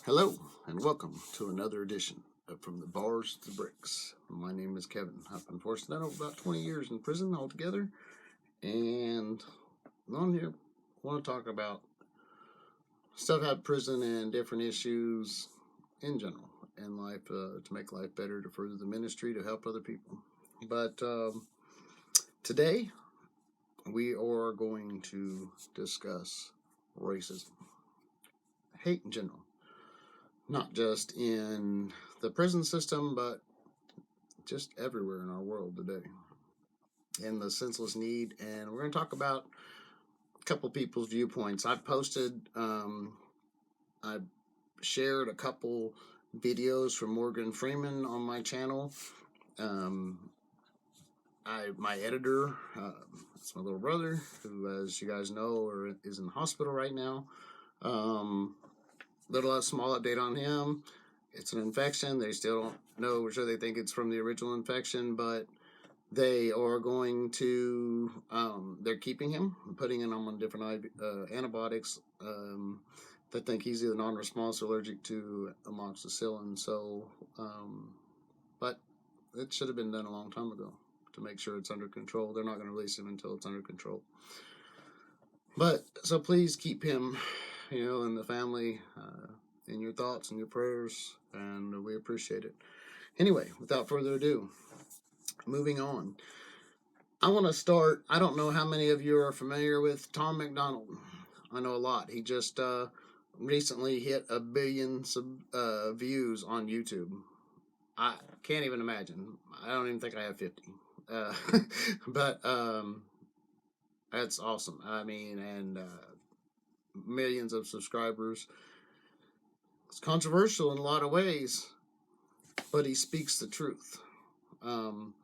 Hello, and welcome to another edition of From the Bars to the Bricks. My name is Kevin. I've been forced to over about 20 years in prison altogether, and on here, I want to talk about stuff out of prison and different issues in general in life to make life better, to further the ministry, to help other people. But today, we are going to discuss racism, hate in general. Not just in the prison system, but just everywhere in our world today. And the senseless need. And we're going to talk about a couple people's viewpoints. I've shared a couple videos from Morgan Freeman on my channel. My editor, that's my little brother, who, as you guys know, is in the hospital right now. Small update on him. It's an infection. They still don't know for sure. They think it's from the original infection, but they are going to, they're keeping him, putting him on different antibiotics. They think he's either non-responsive or allergic to amoxicillin. So, but it should have been done a long time ago to make sure it's under control. They're not going to release him until it's under control. But, so please keep him, and the family, in your thoughts and your prayers, and we appreciate it. Anyway, without further ado, moving on. I want to start. I don't know how many of you are familiar with Tom MacDonald. I know a lot. He just recently hit 1 billion views on YouTube. I can't even imagine. I don't even think I have 50. But that's awesome. I mean, and millions of subscribers. It's controversial in a lot of ways, but he speaks the truth. I'll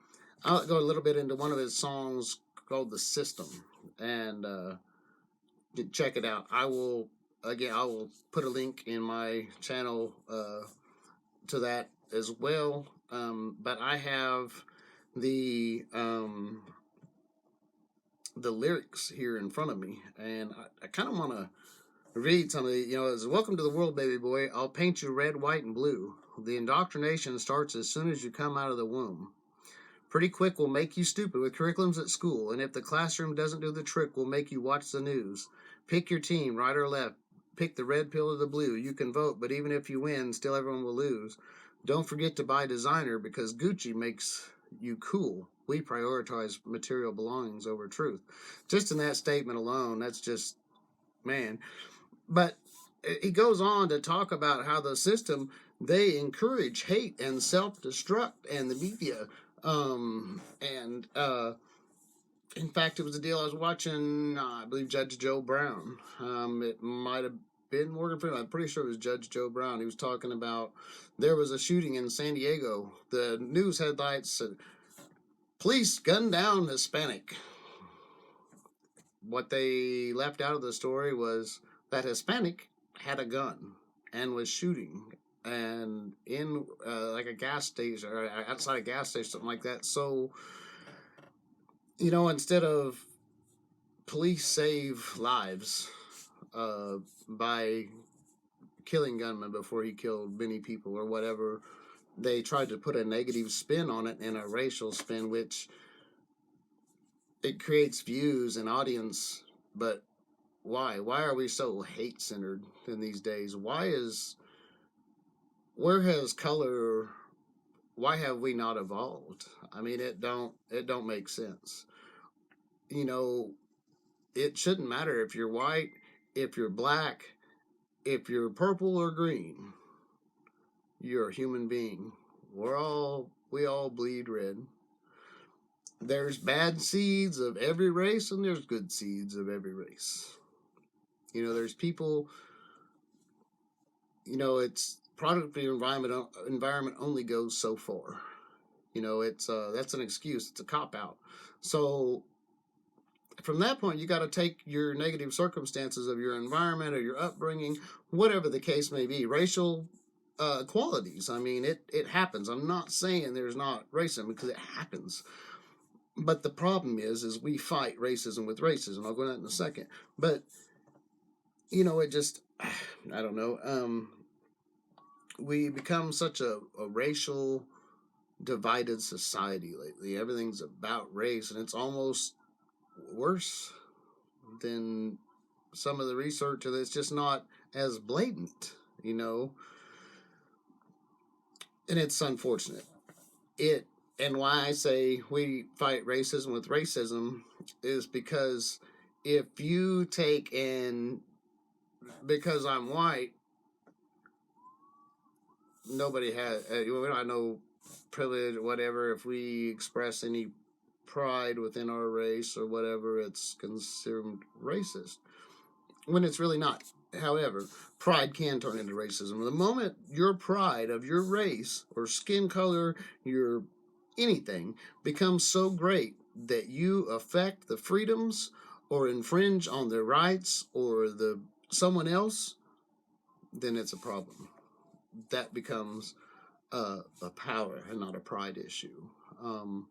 go a little bit into one of his songs called "The System," and check it out. I will put a link in my channel to that as well. But I have the lyrics here in front of me, and I kind of want to read some of the, it's "Welcome to the world, baby boy. I'll paint you red, white, and blue. The indoctrination starts as soon as you come out of the womb. Pretty quick we'll make you stupid with curriculums at school, and if the classroom doesn't do the trick, we'll make you watch the news. Pick your team, right or left. Pick the red pill or the blue. You can vote, but even if you win, still everyone will lose. Don't forget to buy designer, because Gucci makes you cool. We prioritize material belongings over truth." Just in that statement alone, that's just, man. But he goes on to talk about how the system, they encourage hate and self-destruct, and the media. In fact, it was a deal I was watching, I believe Judge Joe Brown. It might have been Morgan Freeman. I'm pretty sure it was Judge Joe Brown. He was talking about there was a shooting in San Diego. The news headlights said, "Police gunned down Hispanic." What they left out of the story was that Hispanic had a gun and was shooting, and in like a gas station or outside a gas station, something like that. So, instead of police save lives by killing gunmen before he killed many people or whatever, they tried to put a negative spin on it and a racial spin, which it creates views and audience. But why? Why are we so hate-centered in these days? Where has color? Why have we not evolved? I mean, it don't make sense. It shouldn't matter if you're white, if you're black, if you're purple or green. You're a human being. We all bleed red. There's bad seeds of every race, and there's good seeds of every race. There's people, it's product of the environment only goes so far. It's that's an excuse. It's a cop-out. So from that point, you got to take your negative circumstances of your environment or your upbringing, whatever the case may be, racial qualities. I mean, it happens. I'm not saying there's not racism, because it happens. But the problem is we fight racism with racism. I'll go into that in a second. But, it just, I don't know. we become such a racial divided society lately. Everything's about race, and it's almost worse than some of the research that's just not as blatant, you know. And it's unfortunate. It and why I say we fight racism with racism is because if you take and because I'm white, nobody has we don't have no privilege or whatever. If we express any pride within our race or whatever, it's considered racist when it's really not. However, pride can turn into racism. The moment your pride of your race or skin color, your anything becomes so great that you affect the freedoms or infringe on their rights or the someone else, then it's a problem. That becomes a power and not a pride issue. Um,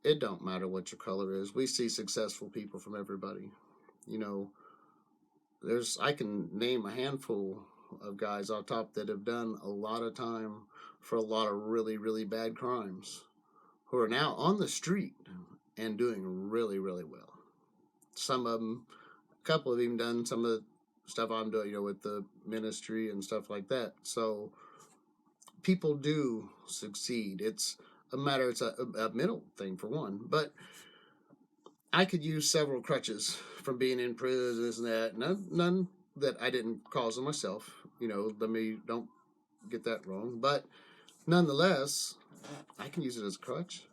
it don't matter what your color is. We see successful people from everybody. You know, I can name a handful of guys off top that have done a lot of time for a lot of really, really bad crimes who are now on the street and doing really, really well. Some of them, a couple have even done some of the stuff I'm doing, with the ministry and stuff like that. So people do succeed. It's a mental thing for one, but I could use several crutches from being in prison, this and that. None that I didn't cause them myself. Let me don't get that wrong. But nonetheless, I can use it as a crutch.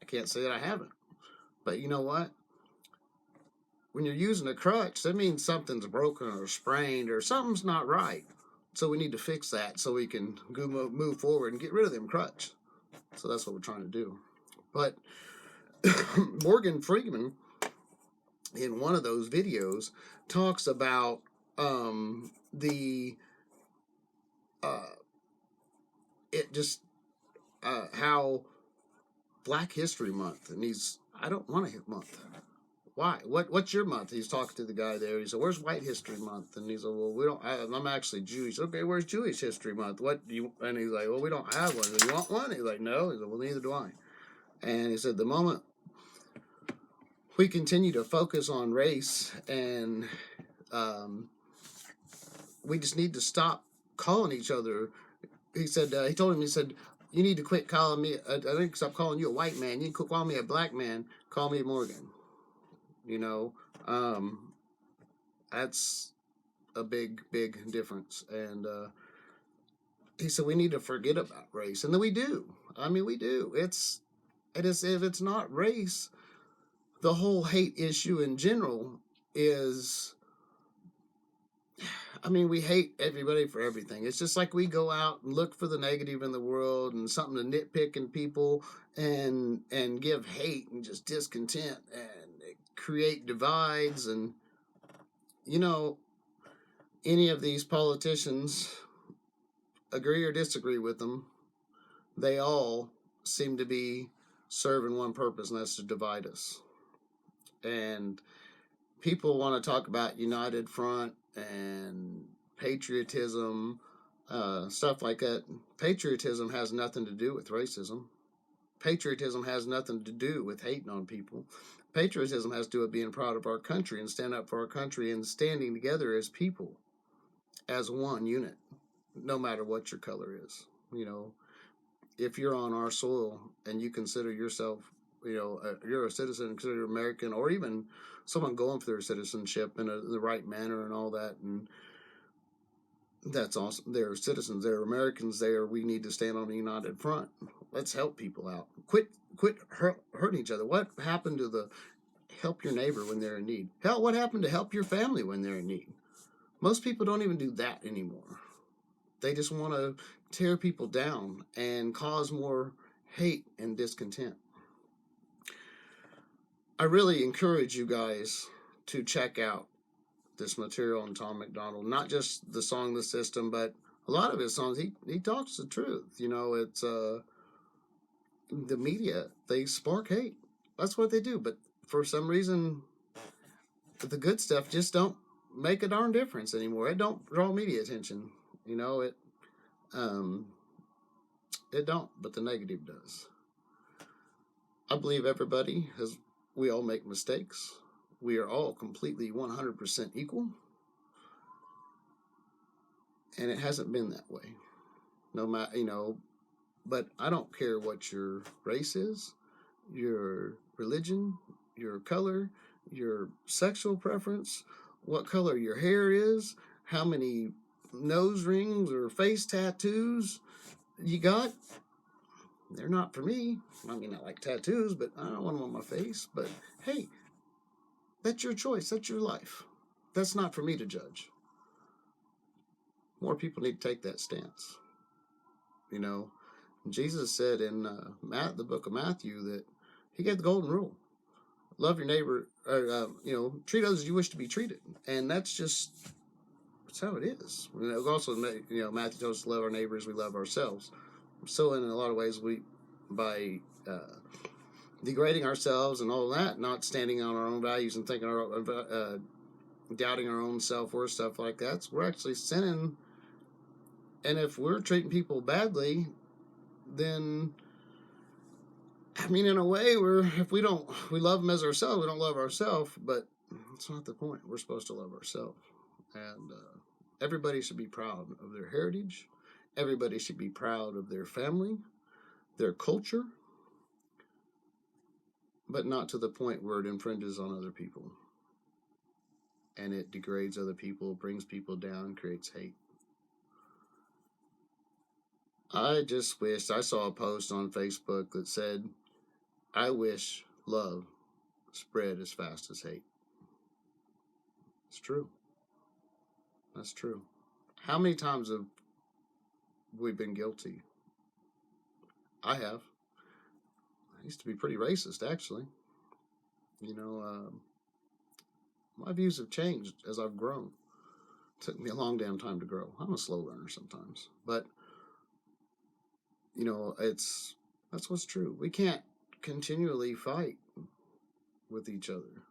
I can't say that I haven't. But you know what? When you're using a crutch, that means something's broken or sprained or something's not right. So we need to fix that so we can move forward and get rid of them crutch. So that's what we're trying to do. But Morgan Freeman, in one of those videos, talks about the it just how Black History Month, and I don't want a month. Why? What's your month? He's talking to the guy there. He said, "Where's White History Month?" And he's like, "Well, we don't. I'm actually Jewish." Okay, where's Jewish History Month? What do you? And he's like, "Well, we don't have one. Do you want one?" He's like, "No." He's like, "Well, neither do I." And he said, "The moment we continue to focus on race and we just need to stop calling each other." He said, he told him, he said, "You need to quit calling me, I think stop calling you a white man. You need to quit calling me a black man. Call me Morgan." You know, um, that's a big, big difference. And he said, we need to forget about race. And then we do. I mean, we do. It is, if it's not race, the whole hate issue in general is, I mean, we hate everybody for everything. It's just like we go out and look for the negative in the world and something to nitpick in people and give hate and just discontent and create divides. And any of these politicians, agree or disagree with them, they all seem to be serving one purpose, and that's to divide us. And people want to talk about united front and patriotism, stuff like that. Patriotism has nothing to do with racism. Patriotism has nothing to do with hating on people. Patriotism has to do with being proud of our country and stand up for our country and standing together as people, as one unit, no matter what your color is. If you're on our soil and you consider yourself, you're a citizen, consider American, or even someone going for their citizenship in the right manner and all that, and that's awesome. They're citizens, they're Americans. We need to stand on a united front. Let's help people out. Quit hurting each other. What happened to help your neighbor when they're in need? Hell, what happened to help your family when they're in need? Most people don't even do that anymore. They just want to tear people down and cause more hate and discontent. I really encourage you guys to check out this material on Tom MacDonald. Not just the song "The System," but a lot of his songs. He talks the truth. It's the media. They spark hate. That's what they do. But for some reason, the good stuff just don't make a darn difference anymore. It don't draw media attention. Um, it don't, but the negative does. I believe everybody has. We all make mistakes. We are all completely 100% equal, and it hasn't been that way. No matter, but I don't care what your race is, your religion, your color, your sexual preference, what color your hair is, how many nose rings or face tattoos you got. They're not for me. I mean, I like tattoos, but I don't want them on my face. But hey, that's your choice. That's your life. That's not for me to judge. More people need to take that stance. You know, Jesus said in the book of Matthew that he gave the golden rule: love your neighbor, or treat others as you wish to be treated, and that's how it is. Also, Matthew tells us to love our neighbors, we love ourselves. So, in a lot of ways, we by degrading ourselves and all that, not standing on our own values and thinking doubting our own self worth, stuff like that, we're actually sinning. And if we're treating people badly, then I mean, in a way, if we love them as ourselves, we don't love ourselves, but that's not the point. We're supposed to love ourselves. And everybody should be proud of their heritage. Everybody should be proud of their family, their culture, but not to the point where it infringes on other people. And it degrades other people, brings people down, creates hate. I just wished I saw a post on Facebook that said, I wish love spread as fast as hate. It's true. That's true. How many times have we been guilty? I have. I used to be pretty racist, actually. My views have changed as I've grown. It took me a long damn time to grow. I'm a slow learner sometimes. But, that's what's true. We can't continually fight with each other,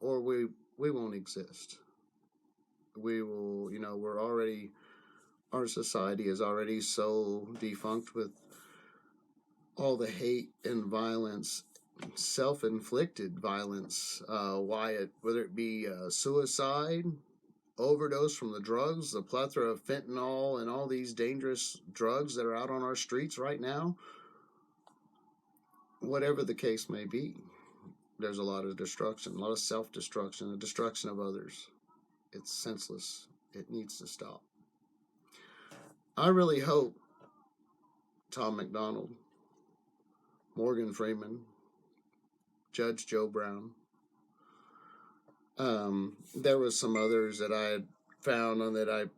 or we won't exist. We will, our society is already so defunct with all the hate and violence, self-inflicted violence, whether it be suicide, overdose from the drugs, the plethora of fentanyl and all these dangerous drugs that are out on our streets right now, whatever the case may be, there's a lot of destruction, a lot of self-destruction, the destruction of others. It's senseless. It needs to stop. I really hope Tom MacDonald, Morgan Freeman, Judge Joe Brown, there was some others that I had found on that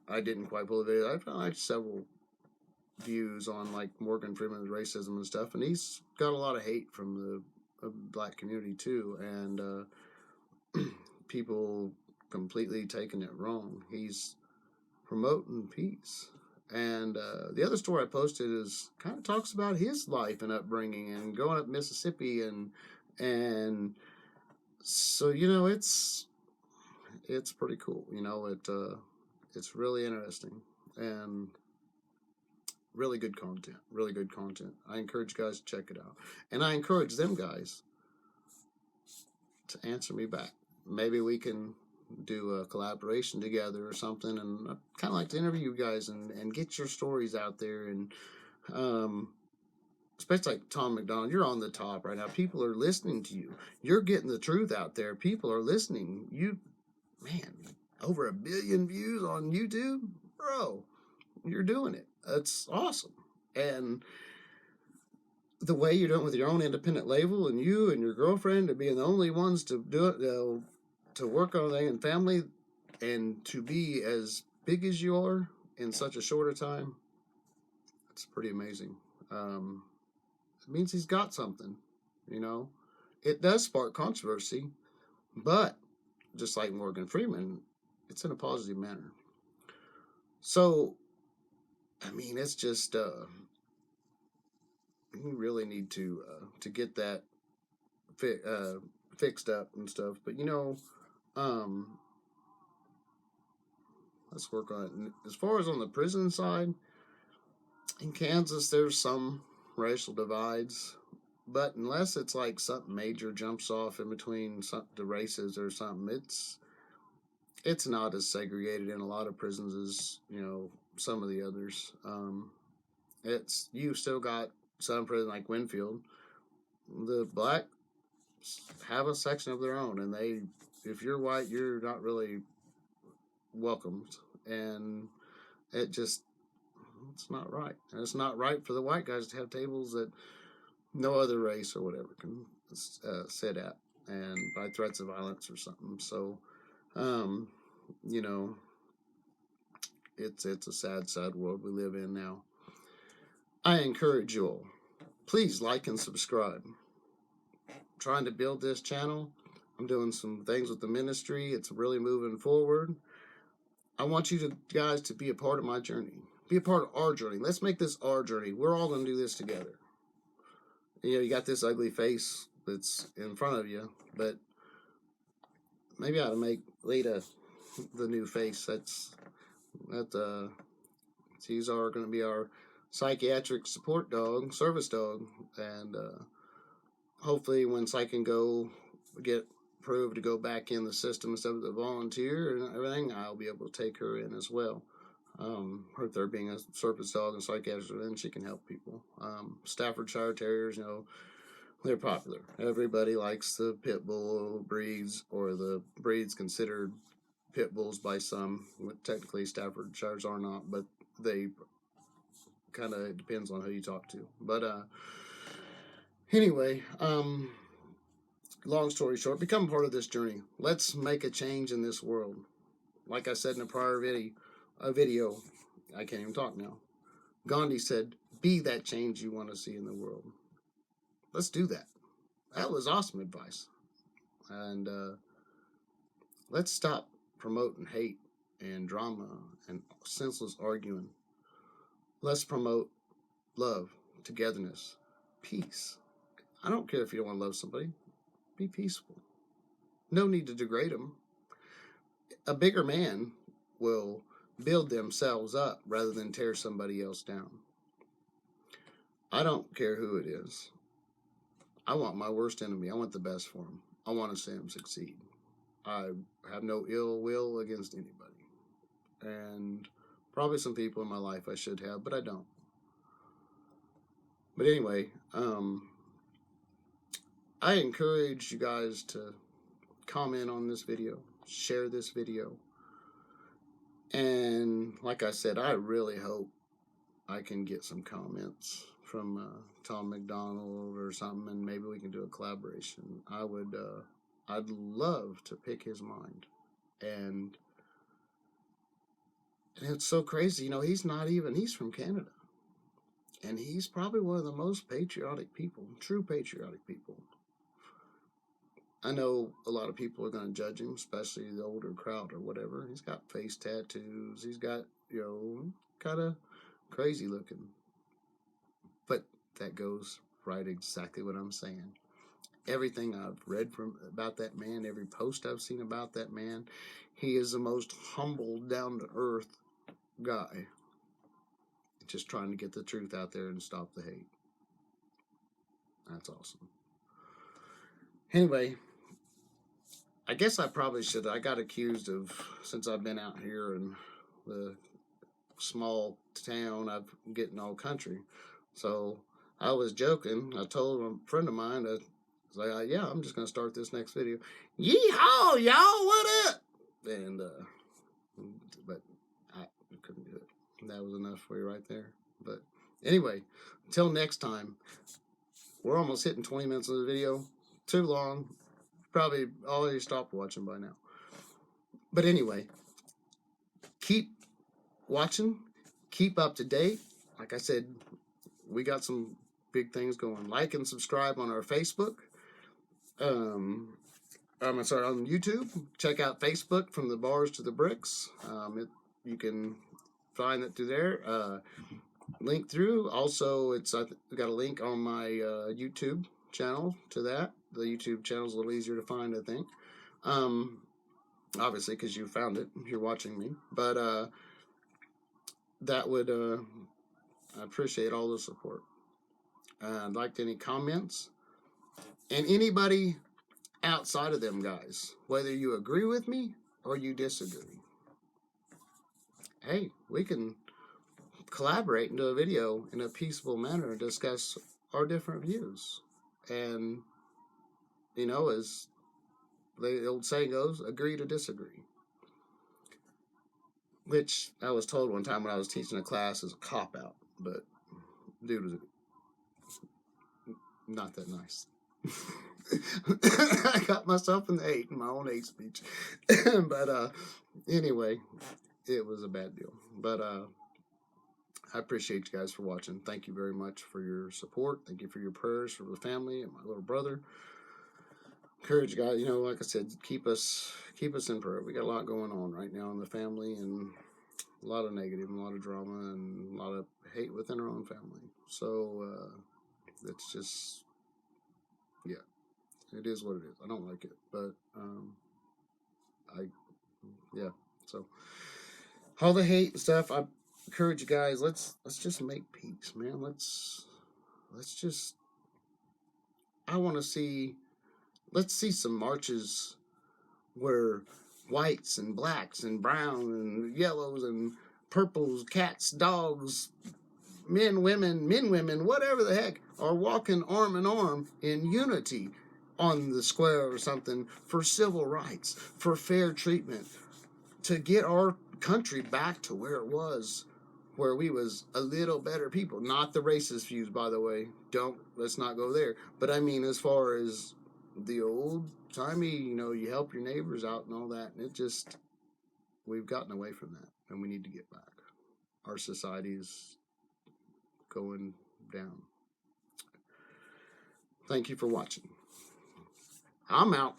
I didn't quite pull the video. I found like several views on like Morgan Freeman's racism and stuff, and he's got a lot of hate from the black community too, and people completely taking it wrong. He's promoting peace. And the other story I posted is kind of talks about his life and upbringing and growing up in Mississippi, and so it's pretty cool. It's really interesting and really good content. Really good content. I encourage you guys to check it out, and I encourage them guys to answer me back. Maybe we can do a collaboration together or something, and I kind of like to interview you guys and get your stories out there, and especially like Tom MacDonald, you're on the top right now. People are listening to you. You're getting the truth out there. People are listening. Man, over 1 billion views on YouTube, bro. You're doing it. That's awesome. And the way you're doing it with your own independent label, and you and your girlfriend are being the only ones to do it, to work on it in family, and to be as big as you are in such a shorter time, it's pretty amazing. It means he's got something, It does spark controversy, but just like Morgan Freeman, it's in a positive manner. So, I mean, it's just you really need to get that fixed up and stuff. But let's work on it. And as far as on the prison side, in Kansas, there's some racial divides, but unless it's like something major jumps off in between the races or something, it's not as segregated in a lot of prisons as some of the others. It's you still got some prison like Winfield. The blacks have a section of their own, and if you're white, you're not really welcomed, and it's not right. And it's not right for the white guys to have tables that no other race or whatever can sit at, and by threats of violence or something. So, you know, it's a sad world we live in now. I encourage you all, please like and subscribe. I'm trying to build this channel. I'm doing some things with the ministry. It's really moving forward. I want you guys to be a part of my journey. Be a part of our journey. Let's make this our journey. We're all going to do this together. You got this ugly face that's in front of you, but maybe I ought to make Lita the new face. She's going to be our psychiatric support dog, service dog, and hopefully when I can get approved to go back in the system instead of the volunteer and everything, I'll be able to take her in as well. Her third being a service dog and psychiatrist, then she can help people. Staffordshire Terriers, they're popular. Everybody likes the pit bull breeds, or the breeds considered pit bulls by some. Technically, Staffordshires are not, but they kind of depends on who you talk to. But anyway, long story short, become part of this journey. Let's make a change in this world. Like I said in a prior video, I can't even talk now. Gandhi said, be that change you want to see in the world. Let's do that. That was awesome advice. And let's stop promoting hate and drama and senseless arguing. Let's promote love, togetherness, peace. I don't care if you don't want to love somebody. Be peaceful. No need to degrade them. A bigger man will build themselves up rather than tear somebody else down. I don't care who it is. I want my worst enemy. I want the best for him. I want to see him succeed. I have no ill will against anybody. And probably some people in my life I should have, but I don't. But anyway, I encourage you guys to comment on this video, share this video. And like I said, I really hope I can get some comments from Tom MacDonald or something, and maybe we can do a collaboration. I'd love to pick his mind. And it's so crazy, he's from Canada. And he's probably one of the most patriotic people, true patriotic people. I know a lot of people are going to judge him, especially the older crowd or whatever. He's got face tattoos. He's got, kind of crazy looking. But that goes right exactly what I'm saying. Everything I've read about that man, every post I've seen about that man, he is the most humble, down-to-earth guy. Just trying to get the truth out there and stop the hate. That's awesome. Anyway, I guess I probably should. I got accused of, since I've been out here in the small town, I'm getting all country. So I was joking. I told a friend of mine, I was like, yeah, I'm just going to start this next video. Yeehaw, y'all, what up? And, but I couldn't do it. That was enough for you right there. But anyway, until next time, we're almost hitting 20 minutes of the video. Too long. Probably already stopped watching by now. But anyway, keep watching. Keep up to date. Like I said, we got some big things going. Like and subscribe on our Facebook. On YouTube. Check out Facebook, From the Bars to the Bricks. You can find it through there. Link through. Also, we got a link on my YouTube channel to that. The YouTube channel is a little easier to find, I think. obviously, because you found it. You're watching me. But that would, I appreciate all the support. I'd like any comments. And anybody outside of them guys, whether you agree with me or you disagree, hey, we can collaborate and do a video in a peaceful manner and discuss our different views. And, as the old saying goes, agree to disagree. Which I was told one time when I was teaching a class is a cop out, but dude was not that nice. I got myself in my own hate speech. But anyway, it was a bad deal. But I appreciate you guys for watching. Thank you very much for your support. Thank you for your prayers for the family and my little brother. Encourage you guys, like I said, keep us in prayer. We got a lot going on right now in the family, and a lot of negative, and a lot of drama, and a lot of hate within our own family. So it's just, yeah, it is what it is. I don't like it, but yeah. So all the hate and stuff, I encourage you guys. Let's just make peace, man. Let's just. I want to see. Let's see some marches where whites and blacks and brown and yellows and purples, cats, dogs, men, women, whatever the heck, are walking arm in arm in unity on the square or something for civil rights, for fair treatment, to get our country back to where it was, where we was a little better people. Not the racist views, by the way. Let's not go there. But I mean, as far as the old timey, you help your neighbors out and all that. And we've gotten away from that, and we need to get back. Our society's going down. Thank you for watching. I'm out.